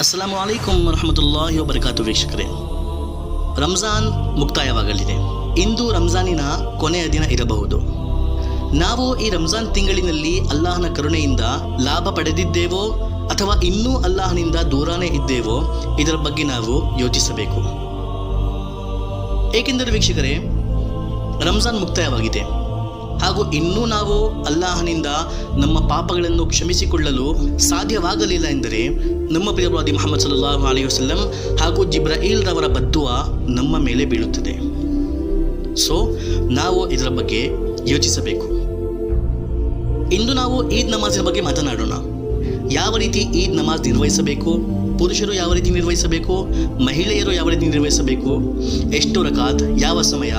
ಅಸ್ಸಲಾಮು ಅಲೈಕುಂ ವರಹಮತುಲ್ಲಾಹಿ ವಬರಕಾತು. ವೀಕ್ಷಕರೇ, ರಂಜಾನ್ ಮುಕ್ತಾಯವಾಗಲಿದೆ. ಇಂದು ರಂಜಾನಿನ ಕೊನೆಯ ದಿನ ಇರಬಹುದು. ನಾವು ಈ ರಂಜಾನ್ ತಿಂಗಳಿನಲ್ಲಿ ಅಲ್ಲಾಹನ ಕರುಣೆಯಿಂದ ಲಾಭ ಪಡೆದಿದ್ದೇವೋ ಅಥವಾ ಇನ್ನೂ ಅಲ್ಲಾಹನಿಂದ ದೂರನೇ ಇದ್ದೇವೋ ಇದರ ಬಗ್ಗೆ ನಾವು ಯೋಚಿಸಬೇಕು. ಏಕೆಂದರೆ ವೀಕ್ಷಕರೇ, ರಂಜಾನ್ ಮುಕ್ತಾಯವಾಗಿದೆ ಹಾಗೂ ಇನ್ನೂ ನಾವು ಅಲ್ಲಾಹನಿಂದ ನಮ್ಮ ಪಾಪಗಳನ್ನು ಕ್ಷಮಿಸಿಕೊಳ್ಳಲು ಸಾಧ್ಯವಾಗಲಿಲ್ಲ ಎಂದರೆ ನಮ್ಮ ಪ್ರಿಯವಾದಿ ಮುಹಮ್ಮದ್ ಸಲ್ಲಲ್ಲಾಹು ಅಲೈಹಿ ವಸಲ್ಲಂ ಹಾಗೂ ಜಿಬ್ರಾಯಿಲ್ ರವರ ಬದ್ದುವಾ ನಮ್ಮ ಮೇಲೆ ಬೀಳುತ್ತದೆ. ಸೊ ನಾವು ಇದರ ಬಗ್ಗೆ ಯೋಚಿಸಬೇಕು. ಇಂದು ನಾವು ಈದ್ ನಮಾಜಿನ ಬಗ್ಗೆ ಮಾತನಾಡೋಣ. ಯಾವ ರೀತಿ ಈದ್ ನಮಾಜ್ ನಿರ್ವಹಿಸಬೇಕು, ಪುರುಷರು ಯಾವ ರೀತಿ ನಿರ್ವಹಿಸಬೇಕು, ಮಹಿಳೆಯರು ಯಾವ ರೀತಿ ನಿರ್ವಹಿಸಬೇಕು, ಎಷ್ಟು ರಕಾತ್, ಯಾವ ಸಮಯ,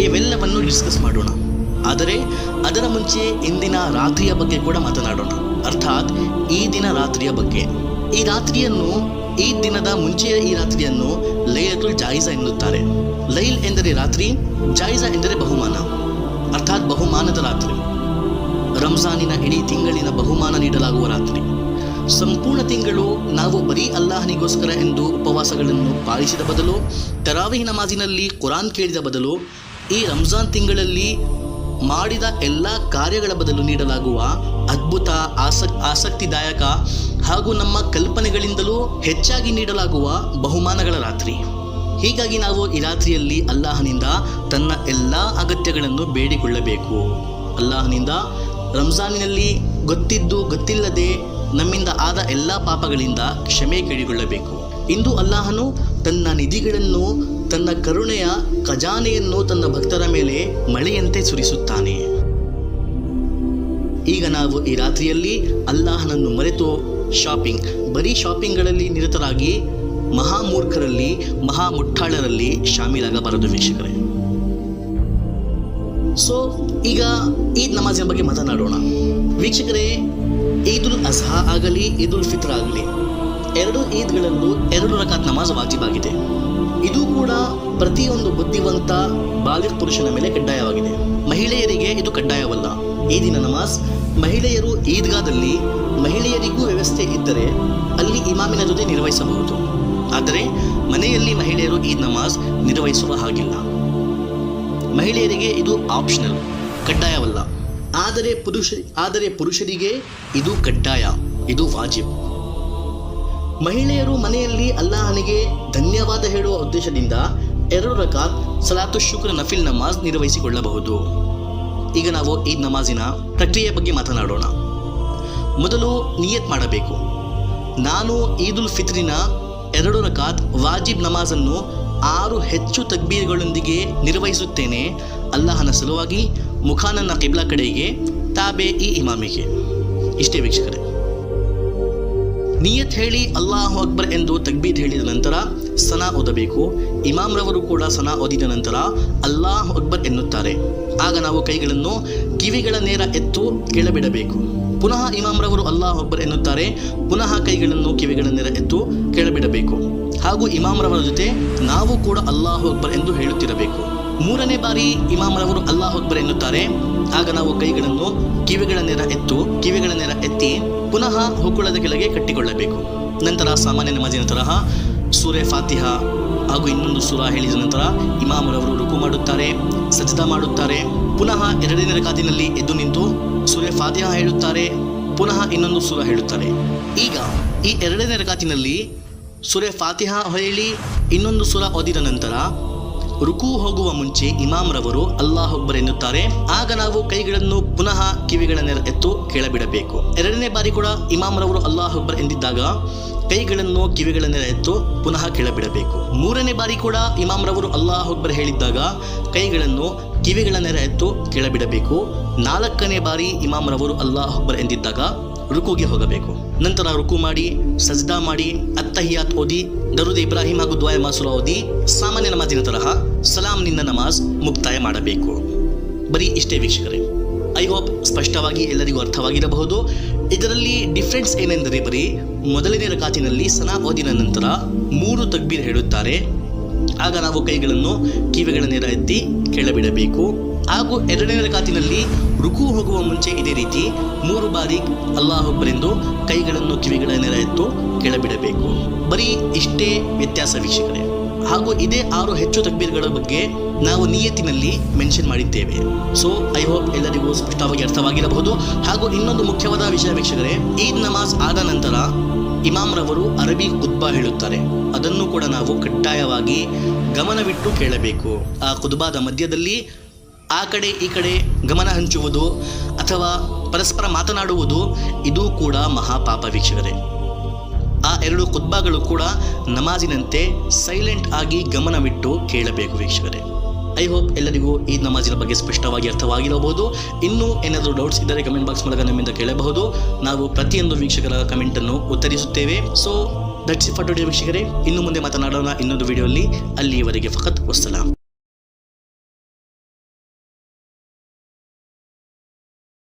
ಇವೆಲ್ಲವನ್ನು ಡಿಸ್ಕಸ್ ಮಾಡೋಣ. ಆದರೆ ಅದರ ಮುಂಚೆ ಇಂದಿನ ರಾತ್ರಿಯ ಬಗ್ಗೆ ಕೂಡ ಮಾತನಾಡೋಣ, ಅರ್ಥಾತ್ ಈ ದಿನ ರಾತ್ರಿಯ ಬಗ್ಗೆ. ಈ ರಾತ್ರಿಯನ್ನು, ಈ ದಿನದ ಮುಂಚೆಯ ಈ ರಾತ್ರಿಯನ್ನು ಲೈಲತುಲ್ ಜಾಯಿಜಾ ಎನ್ನುತ್ತಾರೆ. ಲೈಲ್ ಎಂದರೆ ರಾತ್ರಿ, ಜಾಯಿಜಾ ಎಂದರೆ ಬಹುಮಾನ, ಅರ್ಥಾತ್ ಬಹುಮಾನದ ರಾತ್ರಿ. ರಂಜಾನಿನ ಇಡೀ ತಿಂಗಳಿನ ಬಹುಮಾನ ನೀಡಲಾಗುವ ರಾತ್ರಿ. ಸಂಪೂರ್ಣ ತಿಂಗಳು ನಾವು ಬರೀ ಅಲ್ಲಾಹನಿಗೋಸ್ಕರ ಎಂದು ಉಪವಾಸಗಳನ್ನು ಪಾಲಿಸಿದ ಬದಲು, ತರಾವಿಹ್ ನಮಾಜಿನಲ್ಲಿ ಕುರಾನ್ ಕೇಳಿದ ಬದಲು, ಈ ರಂಜಾನ್ ತಿಂಗಳಲ್ಲಿ ಮಾಡಿದ ಎಲ್ಲ ಕಾರ್ಯಗಳ ಬದಲು ನೀಡಲಾಗುವ ಅದ್ಭುತ, ಆಸಕ್ತಿದಾಯಕ ಹಾಗೂ ನಮ್ಮ ಕಲ್ಪನೆಗಳಿಂದಲೂ ಹೆಚ್ಚಾಗಿ ನೀಡಲಾಗುವ ಬಹುಮಾನಗಳ ರಾತ್ರಿ. ಹೀಗಾಗಿ ನಾವು ಈ ರಾತ್ರಿಯಲ್ಲಿ ಅಲ್ಲಾಹನಿಂದ ತನ್ನ ಎಲ್ಲ ಅಗತ್ಯಗಳನ್ನು ಬೇಡಿಕೊಳ್ಳಬೇಕು. ಅಲ್ಲಾಹನಿಂದ ರಂಜಾನಿನಲ್ಲಿ ಗೊತ್ತಿದ್ದು ಗೊತ್ತಿಲ್ಲದೆ ನಮ್ಮಿಂದ ಆದ ಎಲ್ಲ ಪಾಪಗಳಿಂದ ಕ್ಷಮೆ ಕೇಳಿಕೊಳ್ಳಬೇಕು. ಇಂದು ಅಲ್ಲಾಹನು ತನ್ನ ನಿಧಿಗಳನ್ನು, ತನ್ನ ಕರುಣೆಯ ಖಜಾನೆಯನ್ನು ತನ್ನ ಭಕ್ತರ ಮೇಲೆ ಮಳೆಯಂತೆ ಸುರಿಸುತ್ತಾನೆ. ಈಗ ನಾವು ಈ ರಾತ್ರಿಯಲ್ಲಿ ಅಲ್ಲಾಹನನ್ನು ಮರೆತು ಬರೀ ಶಾಪಿಂಗ್ಗಳಲ್ಲಿ ನಿರತರಾಗಿ ಮಹಾಮೂರ್ಖರಲ್ಲಿ, ಮಹಾಮುಟ್ಟಾಳರಲ್ಲಿ ಶಾಮೀಲಾಗಬಾರದು ವೀಕ್ಷಕರೇ. ಸೊ ಈಗ ಈದ್ ನಮಾಜಿನ ಬಗ್ಗೆ ಮಾತನಾಡೋಣ. ವೀಕ್ಷಕರೇ, ಈದುಲ್ ಅಜ್ಹಾ ಆಗಲಿ, ಈದುಲ್ ಫಿತ್ರ್ ಆಗಲಿ, ಎರಡು ಈದ್ಗಳಲ್ಲೂ 2 ರಕಾತ್ ನಮಾಜ್ ವಾಜಿಬಾಗಿದೆ. ಇದು ಕೂಡ ಪ್ರತಿಯೊಂದು ಬುದ್ಧಿವಂತ ಬಾಲಿಗ್ ಪುರುಷನ ಮೇಲೆ ಕಡ್ಡಾಯವಾಗಿದೆ. ಮಹಿಳೆಯರಿಗೆ ಇದು ಕಡ್ಡಾಯವಲ್ಲ. ಈದಿನ ನಮಾಜ್ ಮಹಿಳೆಯರು ಈದ್ಗಾದಲ್ಲಿ ಮಹಿಳೆಯರಿಗೂ ವ್ಯವಸ್ಥೆ ಇದ್ದರೆ ಅಲ್ಲಿ ಇಮಾಮಿನ ಜೊತೆ ನಿರ್ವಹಿಸಬಹುದು. ಆದರೆ ಮನೆಯಲ್ಲಿ ಮಹಿಳೆಯರು ಈದ್ ನಮಾಜ್ ನಿರ್ವಹಿಸುವ ಹಾಗಿಲ್ಲ. ಮಹಿಳೆಯರಿಗೆ ಇದು ಆಪ್ಷನಲ್, ಕಡ್ಡಾಯವಲ್ಲ. ಆದರೆ ಪುರುಷರಿಗೆ ಇದು ಕಡ್ಡಾಯ, ಇದು ವಾಜಿಬ್. ಮಹಿಳೆಯರು ಮನೆಯಲ್ಲಿ ಅಲ್ಲಾಹನಿಗೆ ಧನ್ಯವಾದ ಹೇಳುವ ಉದ್ದೇಶದಿಂದ 2 ರಕಾತ್ ಸಲಾತು ಶುಕ್ರ್ ನಫಿಲ್ ನಮಾಜ್ ನಿರ್ವಹಿಸಿಕೊಳ್ಳಬಹುದು. ಈಗ ನಾವು ಈದ್ ನಮಾಜಿನ ಪ್ರಕ್ರಿಯೆಯ ಬಗ್ಗೆ ಮಾತನಾಡೋಣ. ಮೊದಲು ನಿಯತ್ ಮಾಡಬೇಕು. ನಾನು ಈದುಲ್ ಫಿತ್ರಿನ 2 ರಕಾತ್ ವಾಜಿಬ್ ನಮಾಜನ್ನು 6 ಹೆಚ್ಚು ತಕ್ಬೀರ್ಗಳೊಂದಿಗೆ ನಿರ್ವಹಿಸುತ್ತೇನೆ ಅಲ್ಲಾಹನ ಸಲುವಾಗಿ, ಮುಖ ನನ್ನ ಕಿಬ್ಲಾ ಕಡೆಗೆ, ತಾಬೆ ಈ ಇಮಾಮಿಗೆ. ಇಷ್ಟೇ ವೀಕ್ಷಕರೇ. ನಿಯತ್ ಹೇಳಿ ಅಲ್ಲಾಹು ಅಕ್ಬರ್ ಎಂದು ತಕ್ಬೀರ್ ಹೇಳಿದ ನಂತರ ಸನಾ ಓದಬೇಕು. ಇಮಾಮ್ರವರು ಕೂಡ ಸನಾ ಓದಿದ ನಂತರ ಅಲ್ಲಾಹು ಅಕ್ಬರ್ ಎನ್ನುತ್ತಾರೆ. ಆಗ ನಾವು ಕೈಗಳನ್ನು ಕಿವಿಗಳ ನೇರ ಎತ್ತು ಕೆಳಬಿಡಬೇಕು. ಪುನಃ ಇಮಾಮ್ರವರು ಅಲ್ಲಾಹು ಅಕ್ಬರ್ ಎನ್ನುತ್ತಾರೆ. ಪುನಃ ಕೈಗಳನ್ನು ಕಿವಿಗಳ ನೇರ ಎತ್ತು ಕೆಳಬಿಡಬೇಕು. ಹಾಗೂ ಇಮಾಮ್ರವರ ಜೊತೆ ನಾವು ಕೂಡ ಅಲ್ಲಾಹು ಅಕ್ಬರ್ ಎಂದು ಹೇಳುತ್ತಿರಬೇಕು. 3ನೇ ಬಾರಿ ಇಮಾಮ್ರವರು ಅಲ್ಲಾಹು ಅಕ್ಬರ್ ಎನ್ನುತ್ತಾರೆ. ಆಗ ನಾವು ಕೈಗಳನ್ನು ಕಿವಿಗಳ ನೇರ ಎತ್ತಿ ಪುನಃ ಹುಕ್ಕುಳದ ಕೆಳಗೆ ಕಟ್ಟಿಕೊಳ್ಳಬೇಕು. ನಂತರ ಸಾಮಾನ್ಯ ನಮಾಜಿನ ತರಹ ಸೂರೆ ಫಾತಿಹಾ ಹಾಗೂ ಇನ್ನೊಂದು ಸೂರಾ ಹೇಳಿದ ನಂತರ ಇಮಾಮರವರು ರುಕು ಮಾಡುತ್ತಾರೆ, ಸಜ್ದಾ ಮಾಡುತ್ತಾರೆ. ಪುನಃ 2ನೇ ರಕಾತಿನಲ್ಲಿ ಎದ್ದು ನಿಂತು ಸೂರೆ ಫಾತಿಹಾ ಹೇಳುತ್ತಾರೆ, ಪುನಃ ಇನ್ನೊಂದು ಸೂರಾ ಹೇಳುತ್ತಾರೆ. ಈಗ ಈ 2ನೇ ರಕಾತಿನಲ್ಲಿ ಸೂರೆ ಫಾತಿಹಾ ಹೇಳಿ ಇನ್ನೊಂದು ಸೂರಾ ಓದಿದ ನಂತರ ರುಕು ಹೋಗುವ ಮುಂಚೆ ಇಮಾಮ್ರವರು ಅಲ್ಲಾಹು ಅಕ್ಬರ್ ಎನ್ನುತ್ತಾರೆ. ಆಗ ನಾವು ಕೈಗಳನ್ನು ಪುನಃ ಕಿವಿಗಳ ನೇರ ಎತ್ತು ಕೆಳಬಿಡಬೇಕು. 2ನೇ ಬಾರಿ ಕೂಡ ಇಮಾಮ್ರವರು ಅಲ್ಲಾಹು ಅಕ್ಬರ್ ಎಂದಿದ್ದಾಗ ಕೈಗಳನ್ನು ಕಿವಿಗಳ ನೇರ ಎತ್ತು ಪುನಃ ಕೆಳಬಿಡಬೇಕು. 3ನೇ ಬಾರಿ ಕೂಡ ಇಮಾಮ್ರವರು ಅಲ್ಲಾಹು ಅಕ್ಬರ್ ಹೇಳಿದ್ದಾಗ ಕೈಗಳನ್ನು ಕಿವಿಗಳ ನೇರ ಎತ್ತು ಕೆಳಬಿಡಬೇಕು. 4ನೇ ಬಾರಿ ಇಮಾಮ್ರವರು ಅಲ್ಲಾಹು ಅಕ್ಬರ್ ಎಂದಿದ್ದಾಗ ರುಕುಗೆ ಹೋಗಬೇಕು. ನಂತರ ರುಕು ಮಾಡಿ, ಸಜ್ದಾ ಮಾಡಿ, ಅತ್ತಹಿಯಾತ್ ಓದಿ, ದರುದ್ ಇಬ್ರಾಹಿಂ ಹಾಗೂ ದುಆ ಮಾಸೂರ ಓದಿ ಸಾಮಾನ್ಯ ನಮಾಜಿನ ತರಹ ಸಲಾಂನಿಂದ ನಮಾಜ್ ಮುಕ್ತಾಯ ಮಾಡಬೇಕು. ಬರೀ ಇಷ್ಟೇ ವೀಕ್ಷಕರೇ. ಐ ಹೋಪ್ ಸ್ಪಷ್ಟವಾಗಿ ಎಲ್ಲರಿಗೂ ಅರ್ಥವಾಗಿರಬಹುದು. ಇದರಲ್ಲಿ ಡಿಫ್ರೆನ್ಸ್ ಏನೆಂದರೆ, ಬರೀ ಮೊದಲನೇ ರಕಾತಿನಲ್ಲಿ ಸನಾ ಓದಿನ ನಂತರ 3 ತಕ್ಬೀರ್ ಹೇಳುತ್ತಾರೆ. ಆಗ ನಾವು ಕೈಗಳನ್ನು ಕಿವಿಗಳ ನೇರ ಎತ್ತಿ ಕೆಳಬಿಡಬೇಕು. ಹಾಗೂ 2ನೇ ರಕಾತಿನಲ್ಲಿ ರುಕು ಹೋಗುವ ಮುಂಚೆ ಇದೇ ರೀತಿ 3 ಬಾರಿ ಅಲ್ಲಾಹು ಅಕ್ಬರ್ ಎಂದು ಕೈಗಳನ್ನು ಕಿವಿಗಳ ನೇರ ಎತ್ತು ಕೆಳಬಿಡಬೇಕು. ಬರೀ ಇಷ್ಟೇ ವ್ಯತ್ಯಾಸ ವೀಕ್ಷಕರೇ. ಹಾಗೂ ಇದೇ 6 ಹೆಚ್ಚು ತಕ್ಬೀರ್ಗಳ ಬಗ್ಗೆ ನಾವು ನಿಯತಿನಲ್ಲಿ ಮೆನ್ಷನ್ ಮಾಡಿದ್ದೇವೆ. ಸೊ ಐ ಹೋಪ್ ಎಲ್ಲರಿಗೂ ಸ್ಪಷ್ಟವಾಗಿ ಅರ್ಥವಾಗಿರಬಹುದು. ಹಾಗೂ ಇನ್ನೊಂದು ಮುಖ್ಯವಾದ ವಿಷಯ ವೀಕ್ಷಕರೇ, ಈದ್ ನಮಾಜ್ ಆದ ನಂತರ ಇಮಾಮ್ರವರು ಅರಬಿ ಖುತ್ಬಾ ಹೇಳುತ್ತಾರೆ. ಅದನ್ನು ಕೂಡ ನಾವು ಕಡ್ಡಾಯವಾಗಿ ಗಮನವಿಟ್ಟು ಕೇಳಬೇಕು. ಆ ಖುತ್ಬಾದ ಮಧ್ಯದಲ್ಲಿ ಆ ಕಡೆ ಈ ಕಡೆ ಗಮನ ಹಂಚುವುದು ಅಥವಾ ಪರಸ್ಪರ ಮಾತನಾಡುವುದು ಇದು ಕೂಡ ಮಹಾಪಾಪ ವೀಕ್ಷಕರೇ. ಆ 2 ಖುತ್ಬಾಗಳು ಕೂಡ ನಮಾಜಿನಂತೆ ಸೈಲೆಂಟ್ ಆಗಿ ಗಮನವಿಟ್ಟು ಕೇಳಬೇಕು ವೀಕ್ಷಕರೇ. ಐ ಹೋಪ್ ಎಲ್ಲರಿಗೂ ಈ ನಮಾಜಿನ ಬಗ್ಗೆ ಸ್ಪಷ್ಟವಾಗಿ ಅರ್ಥವಾಗಿರಬಹುದು. ಇನ್ನೂ ಏನಾದರೂ ಡೌಟ್ಸ್ ಇದ್ದರೆ ಕಮೆಂಟ್ ಬಾಕ್ಸ್ ಮೂಲಕ ನಮ್ಮಿಂದ ಕೇಳಬಹುದು. ನಾವು ಪ್ರತಿಯೊಂದು ವೀಕ್ಷಕರ ಕಮೆಂಟನ್ನು ಉತ್ತರಿಸುತ್ತೇವೆ. So that's it for today ವೀಕ್ಷಕರೇ. ಇನ್ನು ಮುಂದೆ ಮಾತನಾಡೋಣ ಇನ್ನೊಂದು ವಿಡಿಯೋಲ್ಲಿ. ಅಲ್ಲಿಯವರೆಗೆ ಫಕತ್ ವಸ್ಸಲಾಂ.